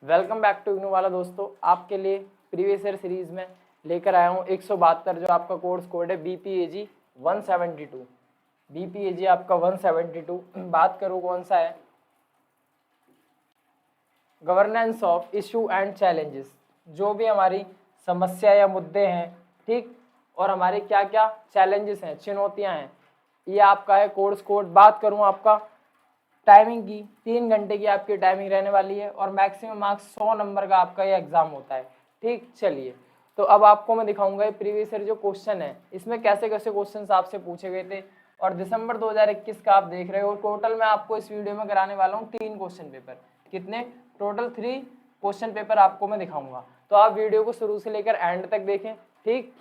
Welcome back to IGNOU वाला दोस्तों। आपके लिए प्रीवियस ईयर सीरीज में लेकर आया हूँ 172 जो आपका कोर्स कोड है BPAG 172। BPAG आपका 172 बात करूँ कौन सा है, governance of issue and challenges. जो भी हमारी समस्या या मुद्दे हैं, ठीक, और हमारे क्या क्या चैलेंजेस हैं, चुनौतियां हैं, ये आपका है कोर्स कोड। बात करूँ आपका टाइमिंग की, 3 घंटे की आपकी टाइमिंग रहने वाली है और मैक्सिमम मार्क्स 100 नंबर का आपका ये एग्जाम होता है। ठीक, चलिए तो अब आपको मैं दिखाऊंगा प्रीवियस ईयर जो क्वेश्चन है इसमें कैसे कैसे क्वेश्चन आपसे पूछे गए थे। और दिसंबर 2021 का आप देख रहे हो। टोटल मैं आपको इस वीडियो में कराने वाला हूँ 3 क्वेश्चन पेपर। कितने? टोटल 3 क्वेश्चन पेपर आपको मैं दिखाऊंगा। तो आप वीडियो को शुरू से लेकर एंड तक देखें, ठीक,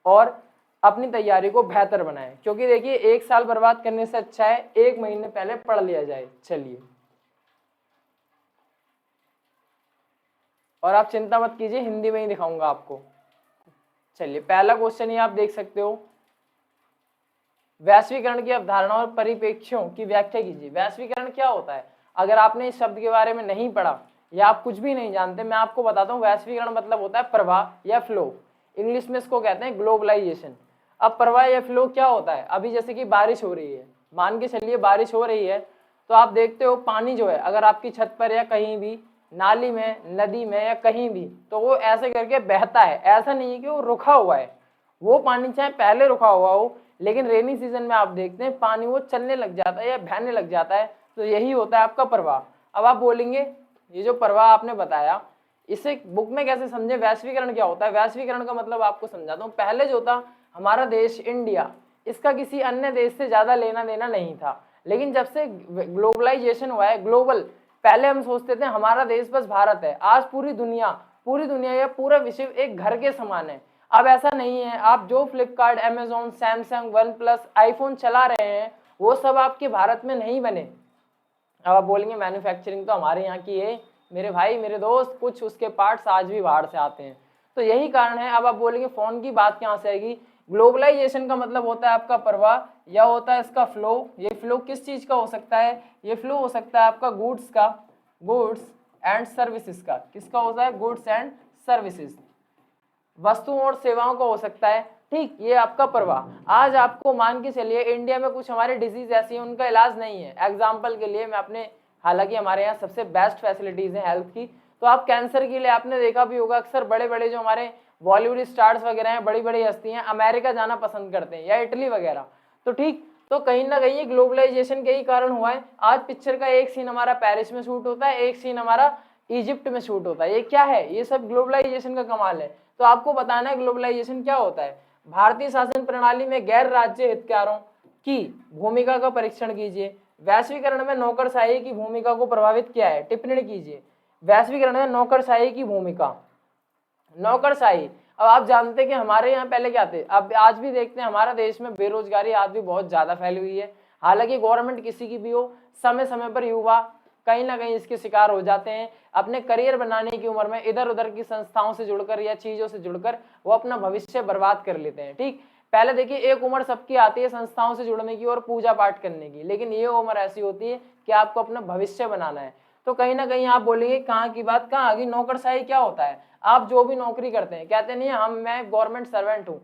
और अपनी तैयारी को बेहतर बनाएं, क्योंकि देखिए 1 साल बर्बाद करने से अच्छा है 1 महीने पहले पढ़ लिया जाए। चलिए, और आप चिंता मत कीजिए, हिंदी में ही दिखाऊंगा आपको। चलिए, पहला क्वेश्चन ये आप देख सकते हो, वैश्वीकरण की अवधारणा और परिप्रेक्ष्यों की व्याख्या कीजिए। वैश्वीकरण क्या होता है? अगर आपने इस शब्द के बारे में नहीं पढ़ा या आप कुछ भी नहीं जानते, मैं आपको बताता हूँ। वैश्वीकरण मतलब होता है प्रवाह या फ्लो। इंग्लिश में इसको कहते हैं ग्लोबलाइजेशन। अब प्रवाह या फ्लो क्या होता है? अभी जैसे कि बारिश हो रही है, मान के चलिए बारिश हो रही है, तो आप देखते हो पानी जो है अगर आपकी छत पर या कहीं भी नाली में, नदी में या कहीं भी, तो वो ऐसे करके बहता है। ऐसा नहीं है कि वो रुका हुआ है, वो पानी चाहे पहले रुका हुआ हो, लेकिन रेनी सीजन में आप देखते हैं पानी वो चलने लग जाता है या बहने लग जाता है। तो यही होता है आपका प्रवाह। अब आप बोलेंगे ये जो प्रवाह आपने बताया इसे बुक में कैसे समझे, वैश्वीकरण क्या होता है? वैश्वीकरण का मतलब आपको समझाता हूँ। पहले जो था हमारा देश इंडिया, इसका किसी अन्य देश से ज्यादा लेना देना नहीं था, लेकिन जब से ग्लोबलाइजेशन हुआ है, ग्लोबल, पहले हम सोचते थे हमारा देश बस भारत है, आज पूरी दुनिया या पूरा विश्व एक घर के समान है। अब ऐसा नहीं है। आप जो Flipkart, Amazon, Samsung, one plus, iPhone चला रहे हैं वो सब आपके भारत में नहीं बने। अब आप बोलेंगे मैन्युफैक्चरिंग तो हमारे यहाँ की है। मेरे भाई, मेरे दोस्त, कुछ उसके पार्ट्स आज भी बाहर से आते हैं। तो यही कारण है। अब आप बोलेंगे फोन की बात कहाँ से आएगी? ग्लोबलाइजेशन का मतलब होता है आपका प्रवाह या होता है इसका फ्लो। ये फ्लो किस चीज का हो सकता है? ये फ्लो हो सकता है आपका गुड्स का, गुड्स एंड सर्विसेज का। किसका होता है? गुड्स एंड सर्विसेज, वस्तुओं और सेवाओं का हो सकता है। ठीक, ये आपका प्रवाह। आज आपको मान के चलिए इंडिया में कुछ हमारे डिजीज ऐसी हैं उनका इलाज नहीं है। एग्जाम्पल के लिए मैं अपने, हालांकि हमारे यहाँ सबसे बेस्ट फैसिलिटीज हैं हेल्थ की, तो आप कैंसर के लिए आपने देखा भी होगा अक्सर बड़े बड़े जो हमारे बॉलीवुड स्टार्स वगैरह हैं, बड़ी बड़ी हस्तियां अमेरिका जाना पसंद करते हैं या इटली वगैरह। तो ठीक, तो कहीं ना कहीं ये ग्लोबलाइजेशन के ही कारण हुआ है। आज पिक्चर का एक सीन हमारा पेरिस में शूट होता है, एक सीन हमारा इजिप्ट में शूट होता है। ये क्या है? ये सब ग्लोबलाइजेशन का कमाल है। तो आपको बताना है ग्लोबलाइजेशन क्या होता है। भारतीय शासन प्रणाली में गैर राज्य हितधारकों की भूमिका का परीक्षण कीजिए। वैश्वीकरण में नौकरशाही की भूमिका को प्रभावित किया है, टिप्पणी कीजिए। वैश्वीकरण में नौकरशाही की भूमिका, नौकरशाही। अब आप जानते हैं कि हमारे यहाँ पहले क्या थे, अब आज भी देखते हैं हमारा देश में बेरोजगारी आज भी बहुत ज्यादा फैली हुई है। हालांकि गवर्नमेंट किसी की भी हो, समय समय पर युवा कहीं ना कहीं इसके शिकार हो जाते हैं। अपने करियर बनाने की उम्र में इधर उधर की संस्थाओं से जुड़कर या चीजों से जुड़कर वो अपना भविष्य बर्बाद कर लेते हैं। ठीक, पहले देखिए एक उम्र सबकी आती है संस्थाओं से जुड़ने की और पूजा पाठ करने की, लेकिन ये उम्र ऐसी होती है कि आपको अपना भविष्य बनाना है। तो कहीं ना कहीं आप बोलेंगे कहाँ की बात कहाँ आ गई? नौकरशाही क्या होता है? आप जो भी नौकरी करते हैं, कहते नहीं मैं गवर्नमेंट सर्वेंट हूँ,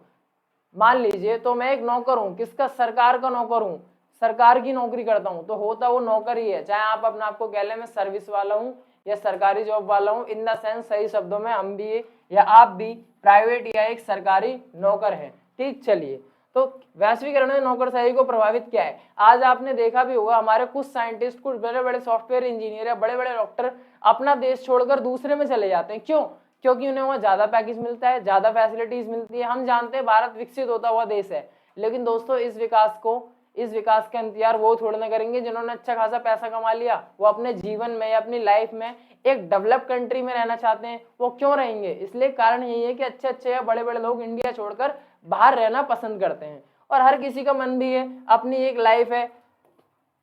मान लीजिए, तो मैं एक नौकर हूँ। किसका? सरकार का नौकर हूँ, सरकार की नौकरी करता हूँ, तो होता वो नौकर ही है। चाहे आप अपने आपको कह लें मैं सर्विस वाला हूँ या सरकारी जॉब वाला हूँ, इन द सेंस सही शब्दों में हम भी या आप भी प्राइवेट या एक सरकारी नौकर है। ठीक, चलिए, तो वैश्वीकरण ने नौकरशाही को प्रभावित किया है। आज आपने देखा भी होगा हमारे कुछ साइंटिस्ट, कुछ बड़े बड़े सॉफ्टवेयर इंजीनियर या बड़े बड़े डॉक्टर अपना देश छोड़कर दूसरे में चले जाते हैं। क्यों? क्योंकि उन्हें वहां ज्यादा पैकेज मिलता है, ज्यादा फैसिलिटीज मिलती है। हम जानते हैं भारत विकसित होता हुआ देश है, लेकिन दोस्तों इस विकास का इंतजार वो थोड़ा ना करेंगे जिन्होंने अच्छा खासा पैसा कमा लिया। वो अपने जीवन में या अपनी लाइफ में एक डेवलप कंट्री में रहना चाहते हैं। वो क्यों रहेंगे? इसलिए कारण यही है कि अच्छे अच्छे या बड़े बड़े लोग इंडिया छोड़कर बाहर रहना पसंद करते हैं। और हर किसी का मन भी है, अपनी एक लाइफ है।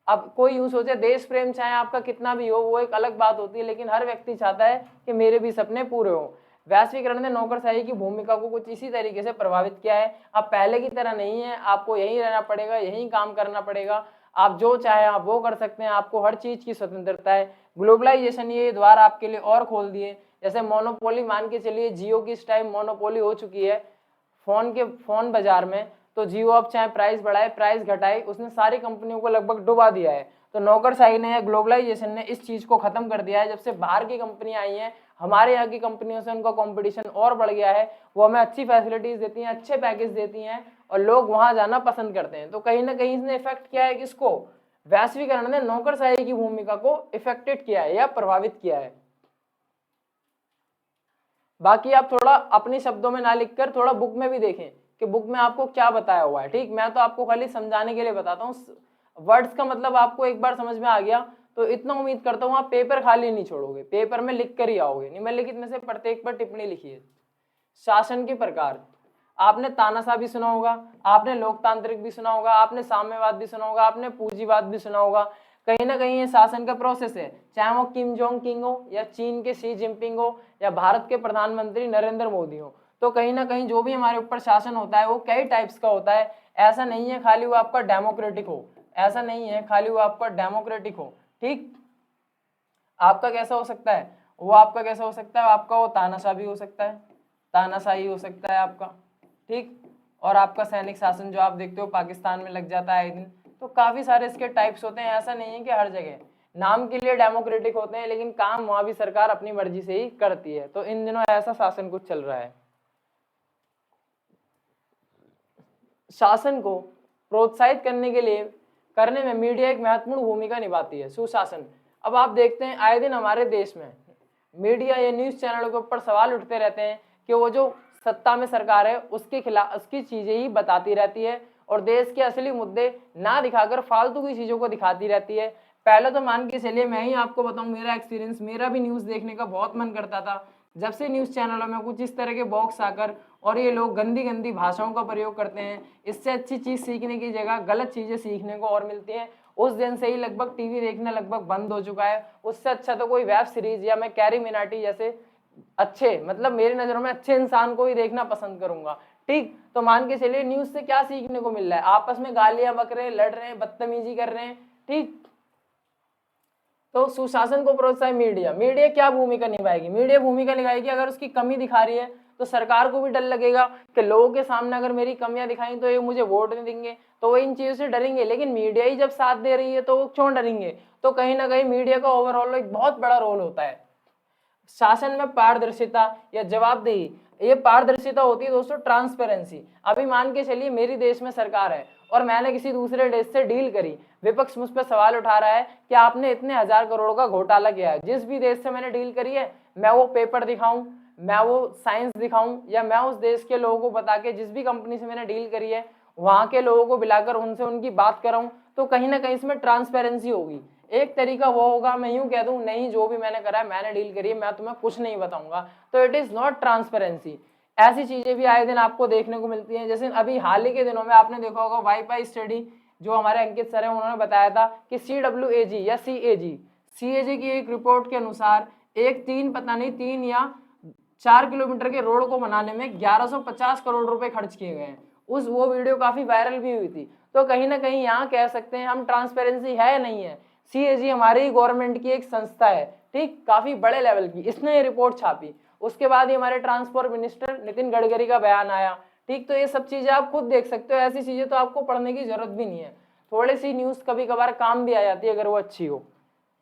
अब कोई यूं सोचे देश प्रेम चाहे आपका कितना भी हो, वो एक अलग बात होती है, लेकिन हर व्यक्ति चाहता है कि मेरे भी सपने पूरे हो। वैश्वीकरण ने नौकरशाही की भूमिका को कुछ इसी तरीके से प्रभावित किया है। अब पहले की तरह नहीं है, आपको यहीं रहना पड़ेगा, यहीं काम करना पड़ेगा। आप जो चाहे आप वो कर सकते हैं, आपको हर चीज की स्वतंत्रता है। ग्लोबलाइजेशन ये द्वार आपके लिए और खोल दिए, जैसे मोनोपोली मान के चलिए, जियो की इस टाइम मोनोपोली हो चुकी है फोन बाजार में, तो जियो अब चाहे प्राइस बढ़ाए प्राइस घटाए, उसने सारी कंपनियों को लगभग डुबा दिया है। तो नौकरशाही ने या ग्लोबलाइजेशन ने इस चीज को खत्म कर दिया है। जब से बाहर की कंपनियां आई हैं, हमारे यहाँ की कंपनियों से उनका कंपटीशन और बढ़ गया है, वो हमें अच्छी फैसिलिटीज देती हैं, अच्छे पैकेज देती हैं और लोग वहां जाना पसंद करते हैं। तो कहीं ना कहीं इसने इफेक्ट किया है किसको, वैश्वीकरण ने नौकरशाही की भूमिका को इफेक्टेड किया है या प्रभावित किया है। बाकी आप थोड़ा अपने शब्दों में ना लिखकर थोड़ा बुक में भी देखें कि बुक में आपको क्या बताया हुआ है। ठीक, मैं तो आपको खाली समझाने के लिए बताता हूँ, वर्ड्स का मतलब आपको एक बार समझ में आ गया तो इतना उम्मीद करता हूँ आप पेपर खाली नहीं छोड़ोगे, पेपर में लिख कर ही आओगे। निम्नलिखित में से प्रत्येक पर टिप्पणी लिखिए। शासन के प्रकार, आपने तानाशाह भी सुना होगा, आपने लोकतांत्रिक भी सुना होगा, आपने साम्यवाद भी सुना होगा, आपने पूंजीवाद भी सुना होगा। कहीं ना कहीं ये शासन का प्रोसेस है, चाहे वो किम जोंग किंग हो या चीन के शी जिनपिंग हो या भारत के प्रधानमंत्री नरेंद्र मोदी हो। तो कहीं ना कहीं जो भी हमारे ऊपर शासन होता है वो कई टाइप्स का होता है। ऐसा नहीं है खाली वो आपका डेमोक्रेटिक हो, ऐसा नहीं है खाली वो आपका डेमोक्रेटिक हो। ठीक, आपका कैसा हो सकता है, वो आपका कैसा हो सकता है, आपका वो तानाशाह भी हो सकता है, तानाशाही हो सकता है आपका। ठीक, और आपका सैनिक शासन जो आप देखते हो पाकिस्तान में लग जाता है आए दिन। तो काफी सारे इसके टाइप्स होते हैं, ऐसा नहीं है कि हर जगह नाम के लिए डेमोक्रेटिक होते हैं लेकिन काम वहां भी सरकार अपनी मर्जी से ही करती है। तो इन दिनों ऐसा शासन कुछ चल रहा है। शासन को प्रोत्साहित करने के लिए करने में मीडिया एक महत्वपूर्ण भूमिका निभाती है। सुशासन, अब आप देखते हैं आए दिन हमारे देश में मीडिया या न्यूज चैनलों के ऊपर सवाल उठते रहते हैं कि वो जो सत्ता में सरकार है उसके खिलाफ उसकी चीजें ही बताती रहती है और देश के असली मुद्दे ना दिखाकर फालतू की चीजों को दिखाती रहती है। पहले तो मान के चलिए, मैं ही आपको बताऊं मेरा एक्सपीरियंस, मेरा भी न्यूज देखने का बहुत मन करता था। जब से न्यूज चैनलों में कुछ इस तरह के बॉक्स आकर और ये लोग गंदी गंदी भाषाओं का प्रयोग करते हैं, इससे अच्छी चीज सीखने की जगह गलत चीजें सीखने को और मिलती हैं, उस दिन से ही लगभग टीवी देखना लगभग बंद हो चुका है। उससे अच्छा तो कोई वेब सीरीज या मैं कैरी मिनाटी जैसे अच्छे, मतलब मेरी नजरों में अच्छे इंसान को ही देखना पसंद करूंगा। ठीक, तो मान के चलिए न्यूज से क्या सीखने को मिल रहा है, आपस में गालियां बक रहे हैं, लड़ रहे हैं, बदतमीजी कर रहे हैं। ठीक, तो सुशासन को प्रोत्साहन मीडिया, मीडिया क्या भूमिका निभाएगी, मीडिया भूमिका निभाएगी अगर उसकी कमी दिखा रही है तो सरकार को भी डर लगेगा कि लोगों के सामने अगर मेरी कमियां दिखाई तो ये मुझे वोट नहीं देंगे, तो वो इन चीजों से डरेंगे। लेकिन मीडिया ही जब साथ दे रही है तो वो क्यों डरेंगे। तो कहीं ना कहीं मीडिया का ओवरऑल एक बहुत बड़ा रोल होता है। शासन में पारदर्शिता या जवाबदेही, ये पारदर्शिता होती है दोस्तों, ट्रांसपेरेंसी। अभी मान के चलिए मेरी देश में सरकार है और मैंने किसी दूसरे देश से डील करी, विपक्ष मुझ पर सवाल उठा रहा है कि आपने इतने 1000 करोड़ का घोटाला किया है। जिस भी देश से मैंने डील करी है मैं वो पेपर दिखाऊं, मैं वो साइंस दिखाऊं, या मैं उस देश के लोगों को बता के जिस भी कंपनी से मैंने डील करी है वहां के लोगों को बुलाकर उनसे उनकी बात कराऊं, तो कहीं ना कहीं इसमें ट्रांसपेरेंसी होगी। एक तरीका वो होगा मैं यूं कह दूं नहीं जो भी मैंने करा है मैंने डील करी है मैं तुम्हें कुछ नहीं बताऊंगा, तो इट इज नॉट ट्रांसपेरेंसी। ऐसी चीजें भी आए दिन आपको देखने को मिलती हैं। जैसे अभी हाल ही के दिनों में आपने देखा होगा वाईफाई स्टडी, जो हमारे अंकित सर हैं उन्होंने बताया था कि CWAG या CAG की एक रिपोर्ट के अनुसार एक 3 या 4 किलोमीटर के रोड को बनाने में 1150 करोड़ रुपए खर्च किए गए हैं। वो वीडियो काफी वायरल भी हुई थी। तो कहीं ना कहीं यहाँ कह सकते हैं हम ट्रांसपेरेंसी है नहीं है। CAG हमारी ही गवर्नमेंट की एक संस्था है, ठीक, काफी बड़े लेवल की, इसने ये रिपोर्ट छापी। उसके बाद ही हमारे ट्रांसपोर्ट मिनिस्टर नितिन गडकरी का बयान आया। ठीक, तो ये सब चीजें आप खुद देख सकते हो, ऐसी चीजें तो आपको पढ़ने की जरूरत भी नहीं है। थोड़ी सी न्यूज कभी कभार काम भी आ जाती है अगर वो अच्छी हो।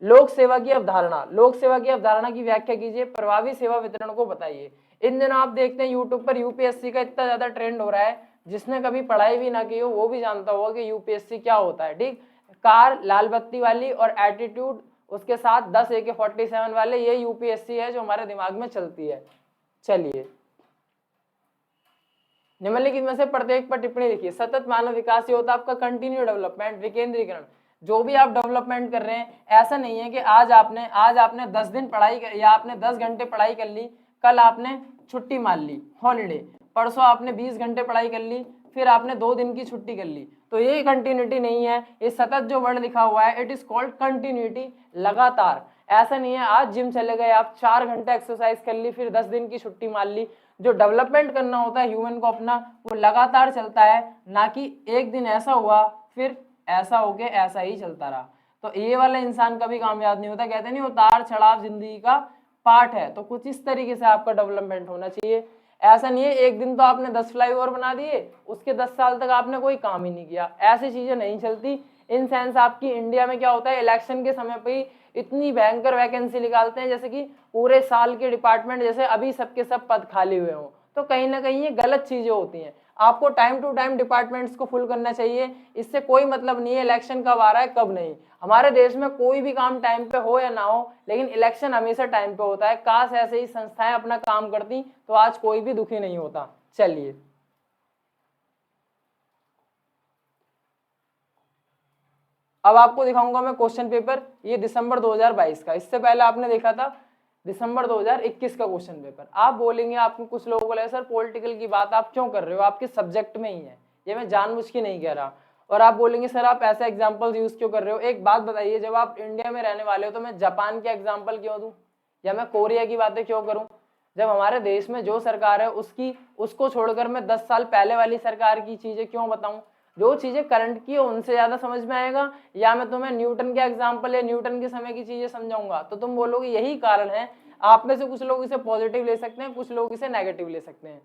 लोक सेवा की अवधारणा, लोक सेवा की अवधारणा की व्याख्या कीजिए, प्रभावी सेवा वितरण को बताइए। इन दिनों आप देखते हैं यूट्यूब पर यूपीएससी का इतना ज्यादा ट्रेंड हो रहा है, जिसने कभी पढ़ाई भी ना की हो वो भी जानता होगा कि यूपीएससी क्या होता है। ठीक, कार लाल बत्ती वाली और एटीट्यूड उसके साथ 10 AK-47 वाले, ये यूपीएससी है जो हमारे दिमाग में चलती है। चलिए, निम्नलिखित में से प्रत्येक पर टिप्पणी लिखिए। सतत मानव विकास ये होता है आपका कंटिन्यू डेवलपमेंट, विकेंद्रीकरण। जो भी आप डेवलपमेंट कर रहे हैं, ऐसा नहीं है कि आज आपने 10 दिन पढ़ाई या आपने 10 घंटे पढ़ाई कर ली, कल आपने छुट्टी मार ली हॉलीडे, परसों आपने 20 घंटे पढ़ाई कर ली, फिर आपने 2 दिन की छुट्टी कर ली, तो ये कंटिन्यूटी नहीं है। ये सतत जो वर्ड लिखा हुआ है इट इज कॉल्ड कंटिन्यूटी, लगातार। ऐसा नहीं है आज जिम चले गए आप 4 घंटे एक्सरसाइज कर ली फिर 10 दिन की छुट्टी मार ली। जो डेवलपमेंट करना होता है ह्यूमन को अपना, वो लगातार चलता है, ना कि एक दिन ऐसा हुआ फिर ऐसा होके ऐसा ही चलता रहा, तो ये वाला इंसान कभी कामयाब नहीं होता। कहते नहीं उतार चढ़ाव जिंदगी का पार्ट है, तो कुछ इस तरीके से आपका डेवलपमेंट होना चाहिए। ऐसा नहीं है एक दिन तो आपने 10 फ्लाईओवर बना दिए, उसके 10 साल तक आपने कोई काम ही नहीं किया, ऐसी चीजें नहीं चलती। इन सेंस आपकी इंडिया में क्या होता है, इलेक्शन के समय पे ही इतनी भयंकर वैकेंसी निकालते हैं, जैसे कि पूरे साल के डिपार्टमेंट जैसे अभी सबके सब पद खाली हुए हों। तो कहीं ना कहीं ये गलत चीजें होती हैं। आपको टाइम टू टाइम डिपार्टमेंट्स को फुल करना चाहिए, इससे कोई मतलब नहीं है इलेक्शन कब आ रहा है कब नहीं। हमारे देश में कोई भी काम टाइम पे हो या ना हो, लेकिन इलेक्शन हमेशा टाइम पे होता है। काश ऐसे ही संस्थाएं अपना काम करती तो आज कोई भी दुखी नहीं होता। चलिए अब आपको दिखाऊंगा मैं क्वेश्चन पेपर, ये दिसंबर 2022 का। इससे पहले आपने देखा था दिसंबर 2021 का क्वेश्चन पेपर। आप बोलेंगे, आपको कुछ लोगों को लगे सर पॉलिटिकल की बात आप क्यों कर रहे हो, आपके सब्जेक्ट में ही है, ये मैं जानबूझ के नहीं कह रहा। और आप बोलेंगे सर आप ऐसा एग्जाम्पल यूज क्यों कर रहे हो। एक बात बताइए, जब आप इंडिया में रहने वाले हो तो मैं जापान के एग्जाम्पल क्यों दूं या मैं कोरिया की बातें क्यों करूं। जब हमारे देश में जो सरकार है उसको छोड़कर मैं 10 साल पहले वाली सरकार की चीजें क्यों बताऊं। जो चीजें करंट की है उनसे ज्यादा समझ में आएगा, या मैं तुम्हें न्यूटन के एग्जाम्पल या न्यूटन के समय की चीजें समझाऊंगा, तो तुम बोलोगे यही कारण है। आप में से कुछ लोग इसे पॉजिटिव ले सकते हैं, कुछ लोग इसे नेगेटिव ले सकते हैं।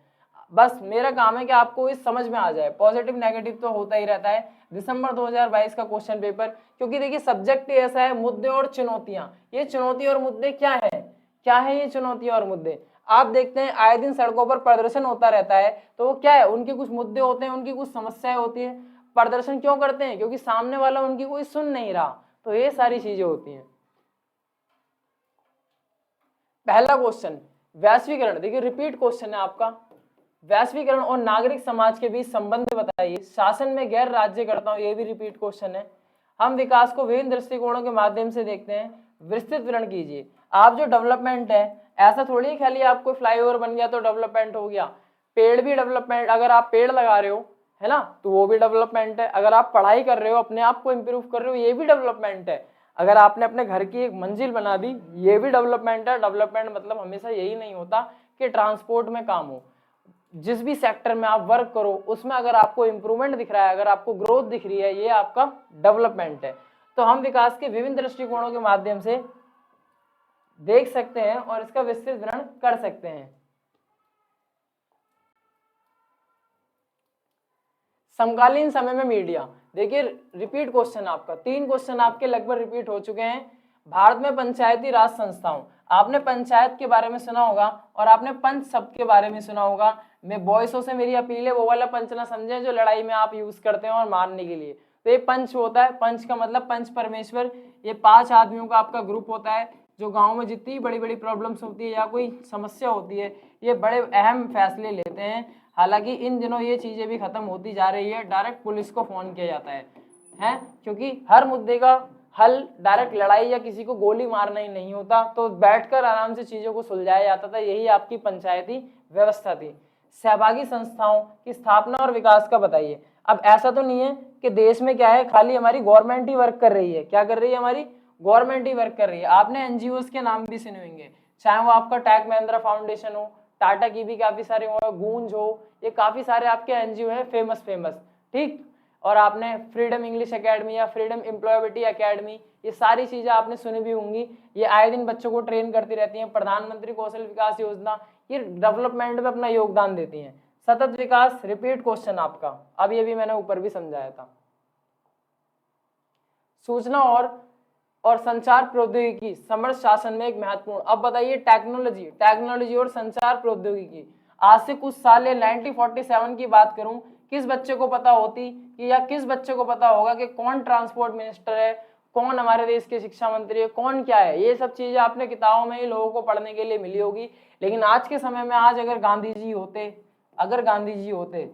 बस मेरा काम है कि आपको इस समझ में आ जाए, पॉजिटिव नेगेटिव तो होता ही रहता है। दिसंबर 2022 का क्वेश्चन पेपर, क्योंकि देखिए सब्जेक्ट ऐसा है, मुद्दे और चुनौतियां। ये चुनौती और मुद्दे क्या है ये चुनौतियां और मुद्दे। आप देखते हैं आए दिन सड़कों पर प्रदर्शन होता रहता है, तो वो क्या है, उनके कुछ मुद्दे होते हैं, उनकी कुछ समस्याएं होती है। प्रदर्शन क्यों करते हैं, क्योंकि सामने वाला उनकी कोई सुन नहीं रहा। तो ये सारी चीजें होती हैं। पहला क्वेश्चन वैश्वीकरण, देखिए रिपीट क्वेश्चन है आपका। वैश्वीकरण और नागरिक समाज के बीच संबंध बताइए। शासन में गैर राज्यकर्ताओं, ये भी रिपीट क्वेश्चन है। हम विकास को विभिन्न दृष्टिकोणों के माध्यम से देखते हैं, विस्तृत विवरण कीजिए। आप जो डेवलपमेंट है, ऐसा थोड़ी है खाली आपको फ्लाईओवर बन गया तो डेवलपमेंट हो गया। पेड़ भी डेवलपमेंट, अगर आप पेड़ लगा रहे हो है ना, तो वो भी डेवलपमेंट है। अगर आप पढ़ाई कर रहे हो, अपने आप को इम्प्रूव कर रहे हो, ये भी डेवलपमेंट है। अगर आपने अपने घर की एक मंजिल बना दी, ये भी डेवलपमेंट है। डेवलपमेंट मतलब हमेशा यही नहीं होता कि ट्रांसपोर्ट में काम हो। जिस भी सेक्टर में आप वर्क करो उसमें अगर आपको इंप्रूवमेंट दिख रहा है, अगर आपको ग्रोथ दिख रही है, ये आपका डेवलपमेंट है। तो हम विकास के विभिन्न दृष्टिकोणों के माध्यम से देख सकते हैं और इसका विस्तृत विवरण कर सकते हैं। समकालीन समय में मीडिया, देखिए रिपीट क्वेश्चन आपका, 3 क्वेश्चन आपके लगभग रिपीट हो चुके हैं। भारत में पंचायती राज संस्थाओं, आपने पंचायत के बारे में सुना होगा और आपने पंच शब्द के बारे में सुना होगा। मैं वॉइसों से मेरी अपील है वो वाला पंच ना समझे जो लड़ाई में आप यूज करते हैं और मारने के लिए। तो ये पंच होता है, पंच का मतलब पंच परमेश्वर। ये 5 आदमियों का आपका ग्रुप होता है जो गांव में जितनी बड़ी बड़ी प्रॉब्लम्स होती है या कोई समस्या होती है, ये बड़े अहम फैसले लेते हैं। हालांकि इन दिनों ये चीजें भी खत्म होती जा रही है, डायरेक्ट पुलिस को फोन किया जाता है, क्योंकि हर मुद्दे का हल डायरेक्ट लड़ाई या किसी को गोली मारना ही नहीं होता, तो बैठकर आराम से चीजों को सुलझाया जाता था। यही आपकी पंचायती व्यवस्था थी। सहभागी संस्थाओं की स्थापना और विकास का बताइए। अब ऐसा तो नहीं है कि देश में क्या है खाली हमारी गवर्नमेंट ही वर्क कर रही है, क्या कर रही है, हमारी गवर्नमेंट ही वर्क कर रही है। आपने एनजीओ के नाम भी सुने होंगे, चाहे वो आपका टैग महिंद्रा फाउंडेशन हो, टाटा की भी काफी सारे हो, गूंज हो, ये काफी सारे आपके एनजीओ है फेमस, ठीक। और आपने फ्रीडम इंग्लिश एकेडमी या फ्रीडम एम्प्लॉयबिलिटी एकेडमी, ये सारी चीजें आपने सुनी भी होंगी। ये आए दिन बच्चों को ट्रेन करती रहती हैं। प्रधानमंत्री कौशल विकास योजना, ये डेवलपमेंट में अपना योगदान देती हैं। सतत विकास, रिपीट क्वेश्चन आपका, अब ये भी मैंने ऊपर भी समझाया था। सूचना और संचार प्रौद्योगिकी समर्थ शासन में एक महत्वपूर्ण, अब बताइए टेक्नोलॉजी और संचार प्रौद्योगिकी। आज से कुछ साल या 1947 की बात करूं, किस बच्चे को पता होती कि या किस बच्चे को पता होगा कि कौन ट्रांसपोर्ट मिनिस्टर है, कौन हमारे देश के शिक्षा मंत्री है, कौन क्या है। ये सब चीजें आपने किताबों में ही लोगों को पढ़ने के लिए मिली होगी। लेकिन आज के समय में आज अगर गांधी जी होते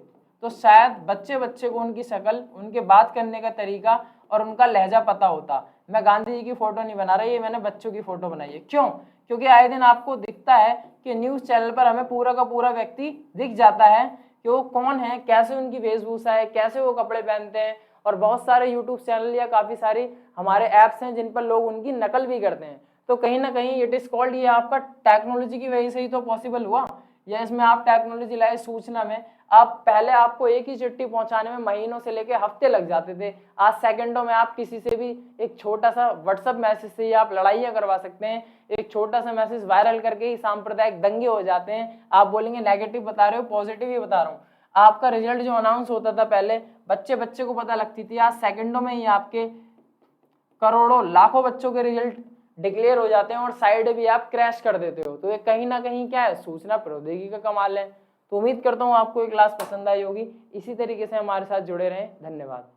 तो शायद बच्चे बच्चे को उनकी शक्ल, उनके बात करने का तरीका और उनका लहजा पता होता। मैं गांधी जी की फोटो नहीं बना रही है, मैंने बच्चों की फोटो बनाई है। क्यों? क्योंकि आए दिन आपको दिखता है कि न्यूज चैनल पर हमें पूरा का पूरा व्यक्ति दिख जाता है कि वो कौन है, कैसे उनकी वेशभूषा है, कैसे वो कपड़े पहनते हैं। और बहुत सारे यूट्यूब चैनल या काफी सारी हमारे ऐप्स हैं जिन पर लोग उनकी नकल भी करते हैं। तो कहीं ना कहीं इट इज कॉल्ड, ये आपका टेक्नोलॉजी की वजह से ही तो पॉसिबल हुआ। या इसमें आप टेक्नोलॉजी लाए सूचना में, आप पहले आपको एक ही चिट्ठी पहुंचाने में महीनों से लेके हफ्ते लग जाते थे, आज सेकंडों में आप किसी से भी एक छोटा सा व्हाट्सएप मैसेज से ही आप लड़ाइयां करवा सकते हैं। एक छोटा सा मैसेज वायरल करके ही सांप्रदायिक दंगे हो जाते हैं। आप बोलेंगे नेगेटिव बता रहे हो, पॉजिटिव ही बता रहा हूँ। आपका रिजल्ट जो अनाउंस होता था पहले बच्चे बच्चे को पता लगती थी, आज सेकंडों में ही आपके करोड़ों लाखों बच्चों के रिजल्ट डिक्लेयर हो जाते हैं और साइड भी आप क्रैश कर देते हो। तो ये कहीं ना कहीं क्या है, सूचना प्रौद्योगिकी का कमाल है। तो उम्मीद करता हूँ आपको ये क्लास पसंद आई होगी। इसी तरीके से हमारे साथ जुड़े रहें। धन्यवाद।